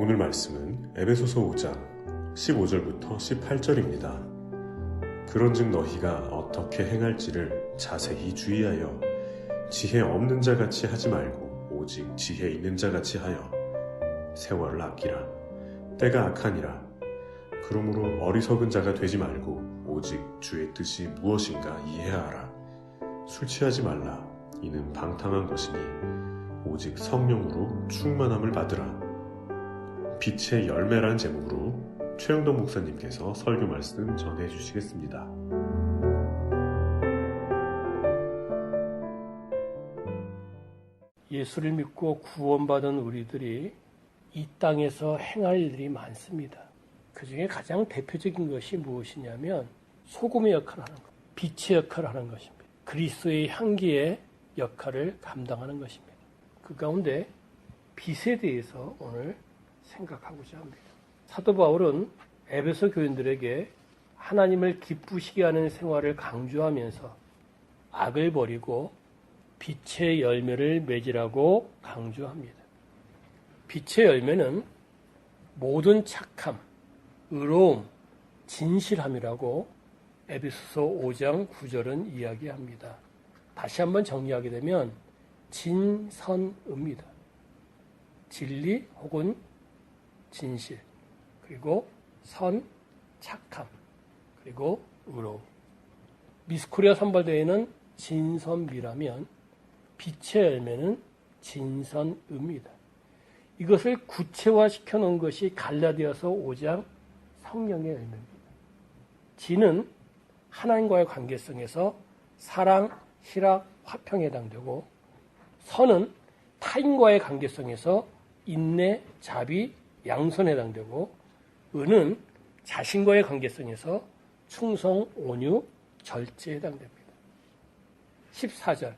오늘 말씀은 에베소서 5장 15절부터 18절입니다. 그런즉 너희가 어떻게 행할지를 자세히 주의하여 지혜 없는 자같이 하지 말고 오직 지혜 있는 자같이 하여 세월을 아끼라. 때가 악하니라. 그러므로 어리석은 자가 되지 말고 오직 주의 뜻이 무엇인가 이해하라. 술 취하지 말라. 이는 방탕한 것이니 오직 성령으로 충만함을 받으라. 빛의 열매란 제목으로 최영돈 목사님께서 설교 말씀 전해 주시겠습니다. 예수를 믿고 구원받은 우리들이 이 땅에서 행할 일이 많습니다. 그 중에 가장 대표적인 것이 무엇이냐면 소금의 역할을 하는 것, 빛의 역할을 하는 것입니다. 그리스도의 향기의 역할을 감당하는 것입니다. 그 가운데 빛에 대해서 오늘 생각하고자 합니다. 사도 바울은 에베소 교인들에게 하나님을 기쁘시게 하는 생활을 강조하면서 악을 버리고 빛의 열매를 맺으라고 강조합니다. 빛의 열매는 모든 착함, 의로움, 진실함이라고 에베소서 5장 9절은 이야기합니다. 다시 한번 정리하게 되면 진선의입니다. 진리 혹은 진실, 그리고 선, 착함, 그리고 의로움. 미스코리아 선발대회는 진선미라면 빛의 열매는 진선의입니다. 이것을 구체화시켜 놓은 것이 갈라디아서 5장 성령의 열매입니다. 진은 하나님과의 관계성에서 사랑, 희락, 화평에 해당되고, 선은 타인과의 관계성에서 인내, 자비, 양선에 해당되고, 의는 자신과의 관계성에서 충성, 온유, 절제에 해당됩니다. 14절,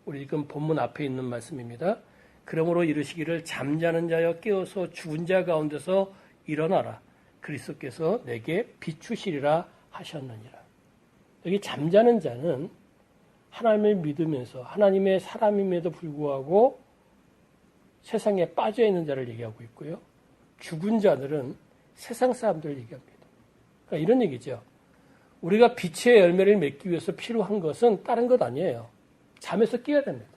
우리 지금 본문 앞에 있는 말씀입니다. 그러므로 이르시기를 잠자는 자여 깨어서 죽은 자 가운데서 일어나라. 그리스도께서 내게 비추시리라 하셨느니라. 여기 잠자는 자는 하나님을 믿으면서 하나님의 사람임에도 불구하고 세상에 빠져 있는 자를 얘기하고 있고요. 죽은 자들은 세상 사람들을 얘기합니다. 그러니까 이런 얘기죠. 우리가 빛의 열매를 맺기 위해서 필요한 것은 다른 것 아니에요. 잠에서 깨야 됩니다.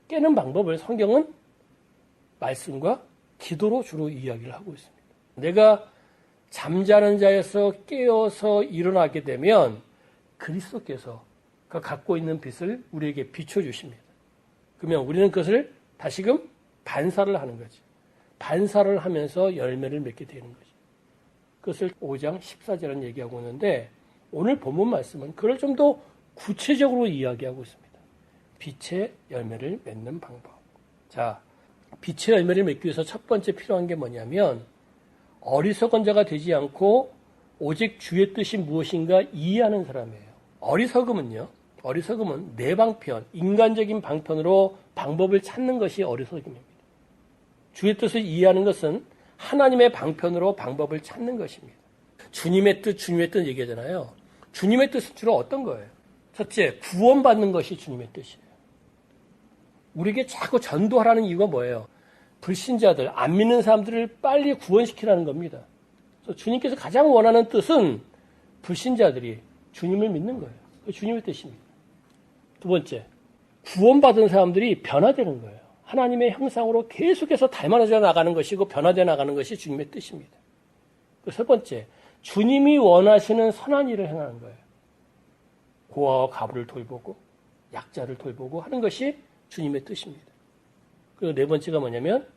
깨는 방법을 성경은 말씀과 기도로 주로 이야기를 하고 있습니다. 내가 잠자는 자에서 깨어서 일어나게 되면 그리스도께서 그 갖고 있는 빛을 우리에게 비춰주십니다. 그러면 우리는 그것을 다시금 반사를 하는 거죠. 반사를 하면서 열매를 맺게 되는 거죠. 그것을 5장 14절은 얘기하고 있는데 오늘 본문 말씀은 그걸 좀 더 구체적으로 이야기하고 있습니다. 빛의 열매를 맺는 방법. 자, 빛의 열매를 맺기 위해서 첫 번째 필요한 게 뭐냐면 어리석은 자가 되지 않고 오직 주의 뜻이 무엇인가 이해하는 사람이에요. 어리석음은 내 방편, 인간적인 방편으로 방법을 찾는 것이 어리석음입니다. 주의 뜻을 이해하는 것은 하나님의 방편으로 방법을 찾는 것입니다. 주님의 뜻 얘기하잖아요. 주님의 뜻은 주로 어떤 거예요? 첫째, 구원받는 것이 주님의 뜻이에요. 우리에게 자꾸 전도하라는 이유가 뭐예요? 불신자들, 안 믿는 사람들을 빨리 구원시키라는 겁니다. 그래서 주님께서 가장 원하는 뜻은 불신자들이 주님을 믿는 거예요. 그게 주님의 뜻입니다. 두 번째, 구원받은 사람들이 변화되는 거예요. 하나님의 형상으로 계속해서 닮아져 나가는 것이고 변화되어 나가는 것이 주님의 뜻입니다. 세 번째, 주님이 원하시는 선한 일을 행하는 거예요. 고아와 과부를 돌보고 약자를 돌보고 하는 것이 주님의 뜻입니다. 그리고 네 번째가 뭐냐면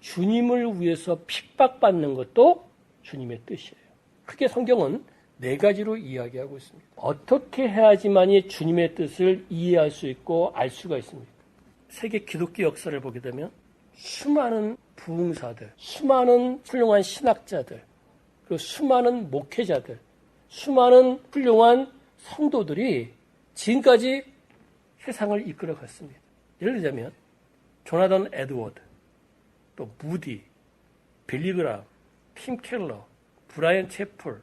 주님을 위해서 핍박받는 것도 주님의 뜻이에요. 크게 성경은 네 가지로 이야기하고 있습니다. 어떻게 해야지만이 주님의 뜻을 이해할 수 있고 알 수가 있습니까? 세계 기독교 역사를 보게 되면 수많은 부흥사들, 수많은 훌륭한 신학자들, 그리고 수많은 목회자들, 수많은 훌륭한 성도들이 지금까지 세상을 이끌어 갔습니다. 예를 들자면 조나단 에드워드, 또 무디, 빌리 그람, 팀 켈러, 브라이언 채플,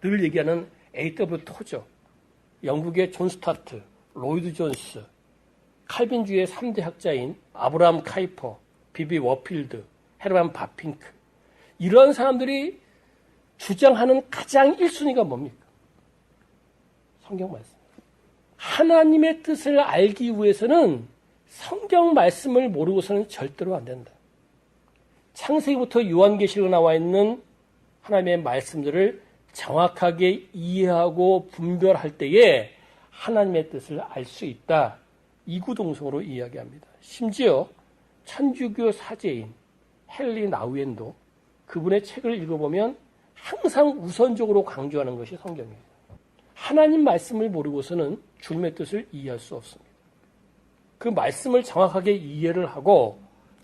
늘 얘기하는 A.W. 토저, 영국의 존 스타트, 로이드 존스, 칼빈주의 3대 학자인 아브라함 카이퍼, 비비 워필드, 헤르만 바핑크, 이런 사람들이 주장하는 가장 1순위가 뭡니까? 성경 말씀. 하나님의 뜻을 알기 위해서는 성경 말씀을 모르고서는 절대로 안 된다. 창세기부터 요한계시록에 나와 있는 하나님의 말씀들을 정확하게 이해하고 분별할 때에 하나님의 뜻을 알 수 있다. 이구동성으로 이야기합니다. 심지어 천주교 사제인 헨리 나우엔도 그분의 책을 읽어보면 항상 우선적으로 강조하는 것이 성경이에요. 하나님 말씀을 모르고서는 주님의 뜻을 이해할 수 없습니다. 그 말씀을 정확하게 이해를 하고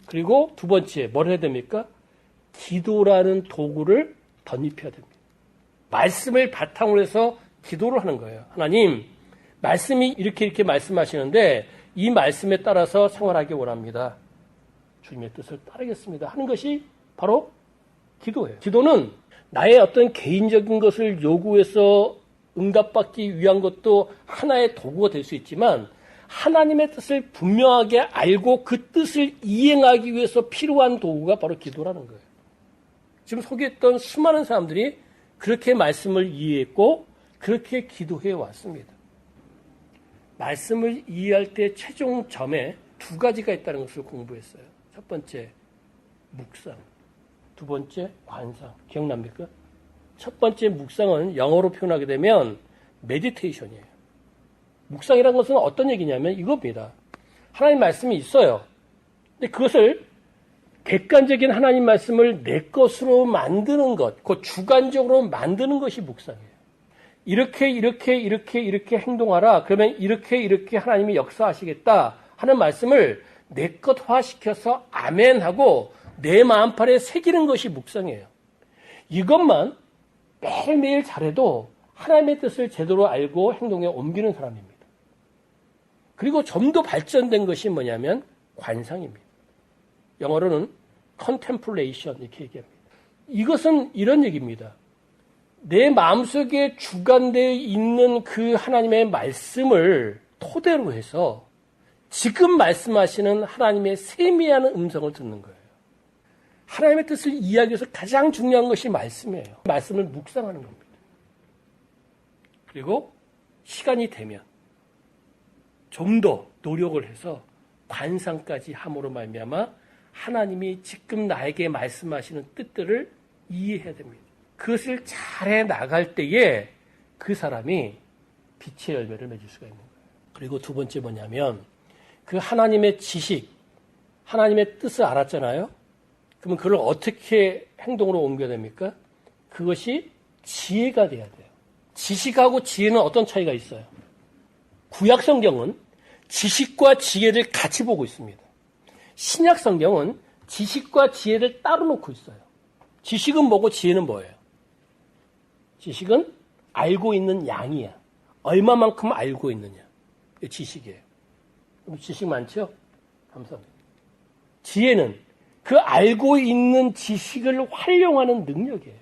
그리고 두 번째 뭘 해야 됩니까? 기도라는 도구를 덧입혀야 됩니다. 말씀을 바탕으로 해서 기도를 하는 거예요. 하나님, 말씀이 이렇게 말씀하시는데 이 말씀에 따라서 생활하기 원합니다. 주님의 뜻을 따르겠습니다. 하는 것이 바로 기도예요. 기도는 나의 어떤 개인적인 것을 요구해서 응답받기 위한 것도 하나의 도구가 될 수 있지만 하나님의 뜻을 분명하게 알고 그 뜻을 이행하기 위해서 필요한 도구가 바로 기도라는 거예요. 지금 소개했던 수많은 사람들이 그렇게 말씀을 이해했고 그렇게 기도해 왔습니다. 말씀을 이해할 때 최종 점에 두 가지가 있다는 것을 공부했어요. 첫 번째, 묵상. 두 번째, 관상. 기억납니까? 첫 번째 묵상은 영어로 표현하게 되면 메디테이션이에요. 묵상이라는 것은 어떤 얘기냐면 이겁니다. 하나님 말씀이 있어요. 근데 그것을 객관적인 하나님 말씀을 내 것으로 만드는 것, 그 주관적으로 만드는 것이 묵상이에요. 이렇게 행동하라. 그러면 이렇게 하나님이 역사하시겠다 하는 말씀을 내 것화시켜서 아멘하고 내 마음판에 새기는 것이 묵상이에요. 이것만 매일매일 잘해도 하나님의 뜻을 제대로 알고 행동에 옮기는 사람입니다. 그리고 좀 더 발전된 것이 뭐냐면 관상입니다. 영어로는 contemplation 이렇게 얘기합니다. 이것은 이런 얘기입니다. 내 마음속에 주관되어 있는 그 하나님의 말씀을 토대로 해서 지금 말씀하시는 하나님의 세미한 음성을 듣는 거예요. 하나님의 뜻을 이해하기 위해서 가장 중요한 것이 말씀이에요. 말씀을 묵상하는 겁니다. 그리고 시간이 되면 좀 더 노력을 해서 관상까지 함으로 말미암아 하나님이 지금 나에게 말씀하시는 뜻들을 이해해야 됩니다. 그것을 잘해 나갈 때에 그 사람이 빛의 열매를 맺을 수가 있는 거예요. 그리고 두 번째 뭐냐면 그 하나님의 지식, 하나님의 뜻을 알았잖아요. 그러면 그걸 어떻게 행동으로 옮겨야 됩니까? 그것이 지혜가 돼야 돼요. 지식하고 지혜는 어떤 차이가 있어요? 구약 성경은 지식과 지혜를 같이 보고 있습니다. 신약 성경은 지식과 지혜를 따로 놓고 있어요. 지식은 뭐고 지혜는 뭐예요? 지식은 알고 있는 양이야. 얼마만큼 알고 있느냐. 이게 지식이에요. 지식 많죠? 감사합니다. 지혜는 그 알고 있는 지식을 활용하는 능력이에요.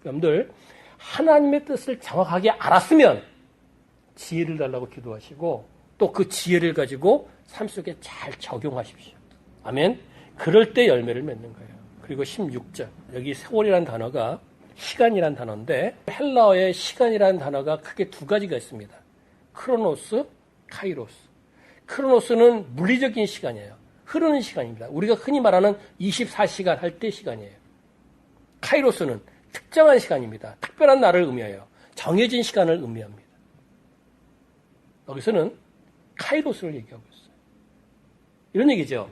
여러분들 하나님의 뜻을 정확하게 알았으면 지혜를 달라고 기도하시고 또 그 지혜를 가지고 삶 속에 잘 적용하십시오. 아멘. 그럴 때 열매를 맺는 거예요. 그리고 16절 여기 세월이라는 단어가 시간이라는 단어인데 헬라어의 시간이라는 단어가 크게 두 가지가 있습니다. 크로노스, 카이로스. 크로노스는 물리적인 시간이에요. 흐르는 시간입니다. 우리가 흔히 말하는 24시간 할 때 시간이에요. 카이로스는 특정한 시간입니다. 특별한 날을 의미해요. 정해진 시간을 의미합니다. 여기서는 카이로스를 얘기하고 있어요. 이런 얘기죠.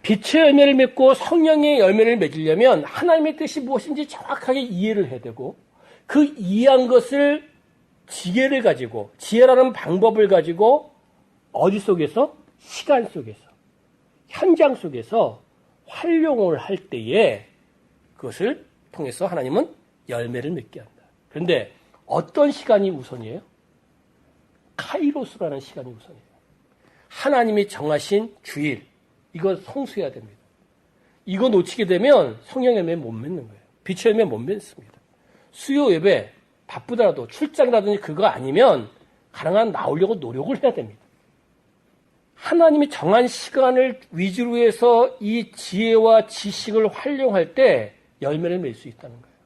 빛의 열매를 맺고 성령의 열매를 맺으려면 하나님의 뜻이 무엇인지 정확하게 이해를 해야 되고 그 이해한 것을 지혜를 가지고 지혜라는 방법을 가지고 어디 속에서? 시간 속에서 현장 속에서 활용을 할 때에 그것을 통해서 하나님은 열매를 맺게 한다. 그런데 어떤 시간이 우선이에요? 카이로스라는 시간이 우선이에요. 하나님이 정하신 주일, 이거 성수해야 됩니다. 이거 놓치게 되면 성령 열매 못 맺는 거예요. 빛의 열매 못 맺습니다. 수요 예배 바쁘더라도 출장이라든지 그거 아니면 가능한 나오려고 노력을 해야 됩니다. 하나님이 정한 시간을 위주로 해서 이 지혜와 지식을 활용할 때 열매를 맺을 수 있다는 거예요.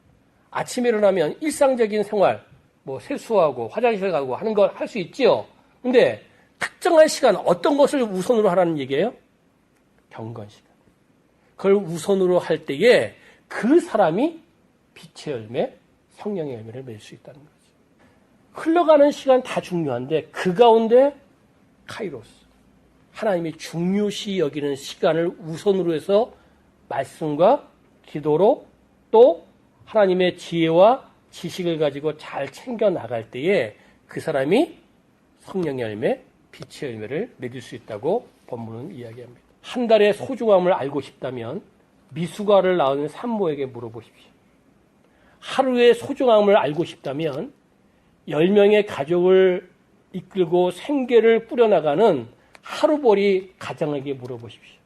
아침에 일어나면 일상적인 생활, 뭐 세수하고 화장실 가고 하는 걸 할 수 있지요. 근데 특정한 시간 어떤 것을 우선으로 하라는 얘기예요? 경건 시간. 그걸 우선으로 할 때에 그 사람이 빛의 열매, 성령의 열매를 맺을 수 있다는 거죠. 흘러가는 시간 다 중요한데 그 가운데 카이로스, 하나님이 중요시 여기는 시간을 우선으로 해서 말씀과 기도로 또 하나님의 지혜와 지식을 가지고 잘 챙겨 나갈 때에 그 사람이 성령의 열매, 빛의 열매를 맺을 수 있다고 본문은 이야기합니다. 한 달의 소중함을 알고 싶다면 미숙아를 낳은 산모에게 물어보십시오. 하루의 소중함을 알고 싶다면 10명의 가족을 이끌고 생계를 꾸려나가는 하루벌이 가장에게 물어보십시오.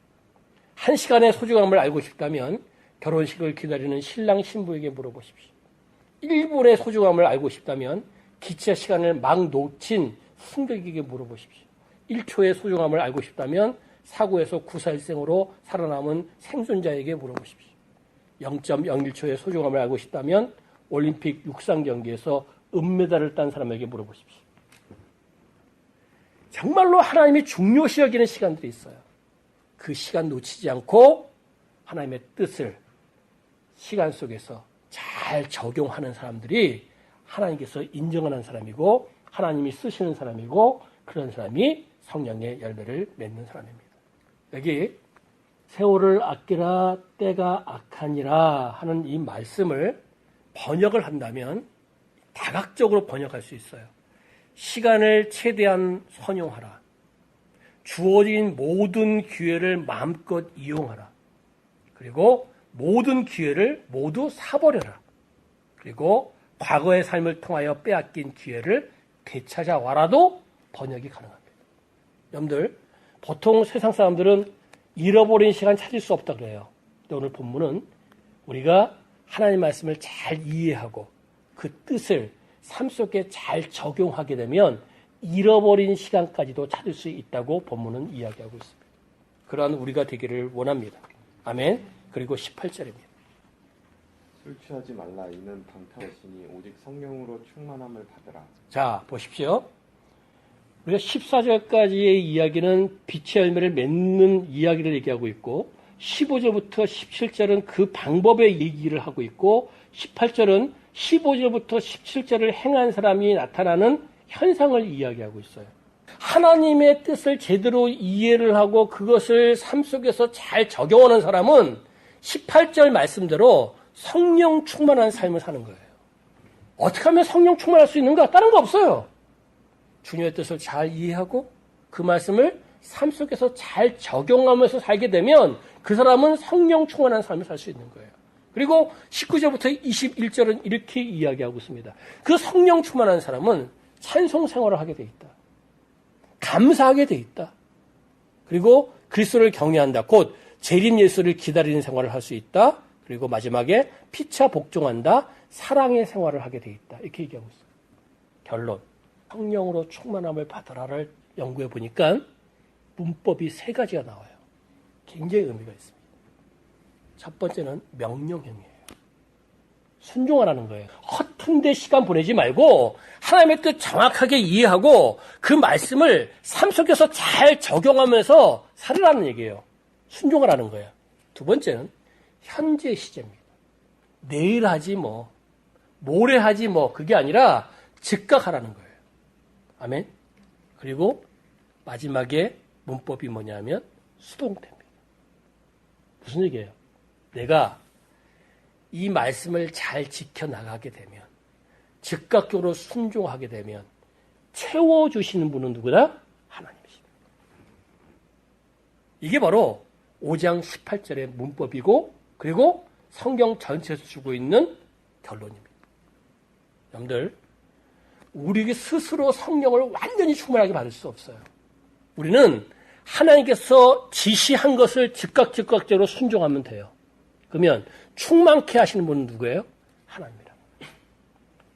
1시간의 소중함을 알고 싶다면 결혼식을 기다리는 신랑 신부에게 물어보십시오. 1분의 소중함을 알고 싶다면 기차 시간을 막 놓친 승객에게 물어보십시오. 1초의 소중함을 알고 싶다면 사고에서 구사일생으로 살아남은 생존자에게 물어보십시오. 0.01초의 소중함을 알고 싶다면 올림픽 육상 경기에서 은메달을 딴 사람에게 물어보십시오. 정말로 하나님이 중요시 여기는 시간들이 있어요. 그 시간 놓치지 않고 하나님의 뜻을 시간 속에서 잘 적용하는 사람들이 하나님께서 인정하는 사람이고 하나님이 쓰시는 사람이고 그런 사람이 성령의 열매를 맺는 사람입니다. 여기 세월을 아끼라 때가 악하니라 하는 이 말씀을 번역을 한다면 다각적으로 번역할 수 있어요. 시간을 최대한 선용하라. 주어진 모든 기회를 마음껏 이용하라. 그리고 모든 기회를 모두 사버려라. 그리고 과거의 삶을 통하여 빼앗긴 기회를 되찾아와라도 번역이 가능합니다. 여러분들, 보통 세상 사람들은 잃어버린 시간 찾을 수 없다 그래요. 근데 오늘 본문은 우리가 하나님 말씀을 잘 이해하고 그 뜻을 삶 속에 잘 적용하게 되면 잃어버린 시간까지도 찾을 수 있다고 본문은 이야기하고 있습니다. 그러한 우리가 되기를 원합니다. 아멘. 그리고 18절입니다. 술 취하지 말라. 이는 방탕하시니 오직 성령으로 충만함을 받으라. 자, 보십시오. 우리가 14절까지의 이야기는 빛의 열매를 맺는 이야기를 얘기하고 있고 15절부터 17절은 그 방법의 얘기를 하고 있고 18절은 15절부터 17절을 행한 사람이 나타나는 현상을 이야기하고 있어요. 하나님의 뜻을 제대로 이해를 하고 그것을 삶 속에서 잘 적용하는 사람은 18절 말씀대로 성령 충만한 삶을 사는 거예요. 어떻게 하면 성령 충만할 수 있는가? 다른 거 없어요. 주님의 뜻을 잘 이해하고 그 말씀을 삶 속에서 잘 적용하면서 살게 되면 그 사람은 성령 충만한 삶을 살 수 있는 거예요. 그리고 19절부터 21절은 이렇게 이야기하고 있습니다. 그 성령 충만한 사람은 찬송 생활을 하게 돼 있다. 감사하게 돼 있다. 그리고 그리스도를 경외한다. 곧 재림 예수를 기다리는 생활을 할 수 있다. 그리고 마지막에 피차 복종한다. 사랑의 생활을 하게 돼 있다. 이렇게 얘기하고 있어요. 결론. 성령으로 충만함을 받으라를 연구해 보니까 문법이 3가지가 나와요. 굉장히 의미가 있습니다. 첫 번째는 명령형이에요. 순종하라는 거예요. 허튼데 시간 보내지 말고 하나님의 뜻 정확하게 이해하고 그 말씀을 삶 속에서 잘 적용하면서 살으라는 얘기예요. 순종하라는 거예요. 두 번째는 현재 시제입니다. 내일 하지 뭐, 모레 하지 뭐, 그게 아니라 즉각 하라는 거예요. 아멘. 그리고 마지막에 문법이 뭐냐면 수동태입니다. 무슨 얘기예요? 내가 이 말씀을 잘 지켜나가게 되면 즉각적으로 순종하게 되면 채워주시는 분은 누구다? 하나님이십니다. 이게 바로 5장 18절의 문법이고 그리고 성경 전체에서 주고 있는 결론입니다. 여러분들, 우리 스스로 성령을 완전히 충만하게 받을 수 없어요. 우리는 하나님께서 지시한 것을 즉각적으로 순종하면 돼요. 그러면 충만케 하시는 분은 누구예요? 하나님이라는 거예요.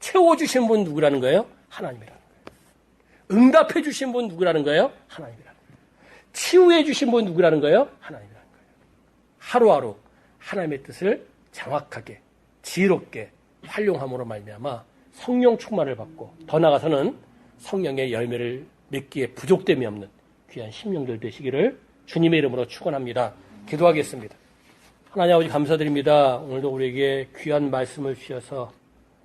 채워주신 분은 누구라는 거예요? 하나님이라는 거예요. 응답해 주신 분은 누구라는 거예요? 하나님이라는 거예요. 치유해 주신 분은 누구라는 거예요? 하나님이라는 거예요. 하루하루 하나님의 뜻을 정확하게 지혜롭게 활용함으로 말미암아 성령 충만을 받고 더 나아가서는 성령의 열매를 맺기에 부족됨이 없는 귀한 심령들 되시기를 주님의 이름으로 축원합니다. 기도하겠습니다. 하나님 아버지 감사드립니다. 오늘도 우리에게 귀한 말씀을 주셔서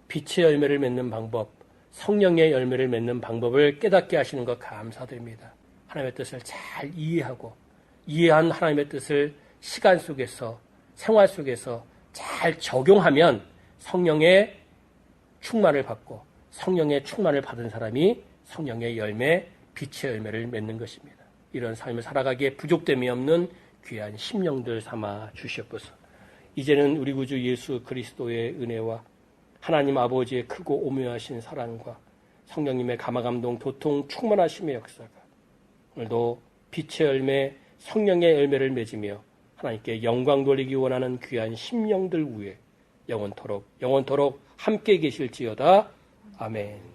빛의 열매를 맺는 방법, 성령의 열매를 맺는 방법을 깨닫게 하시는 것 감사드립니다. 하나님의 뜻을 잘 이해하고 이해한 하나님의 뜻을 시간 속에서 생활 속에서 잘 적용하면 성령의 충만을 받고 성령의 충만을 받은 사람이 성령의 열매, 빛의 열매를 맺는 것입니다. 이런 삶을 살아가기에 부족됨이 없는 귀한 심령들 삼아 주시옵소서. 이제는 우리 구주 예수 그리스도의 은혜와 하나님 아버지의 크고 오묘하신 사랑과 성령님의 감화감동 도통 충만하심의 역사가 오늘도 빛의 열매, 성령의 열매를 맺으며 하나님께 영광 돌리기 원하는 귀한 심령들 위에 영원토록 함께 계실지어다. 아멘.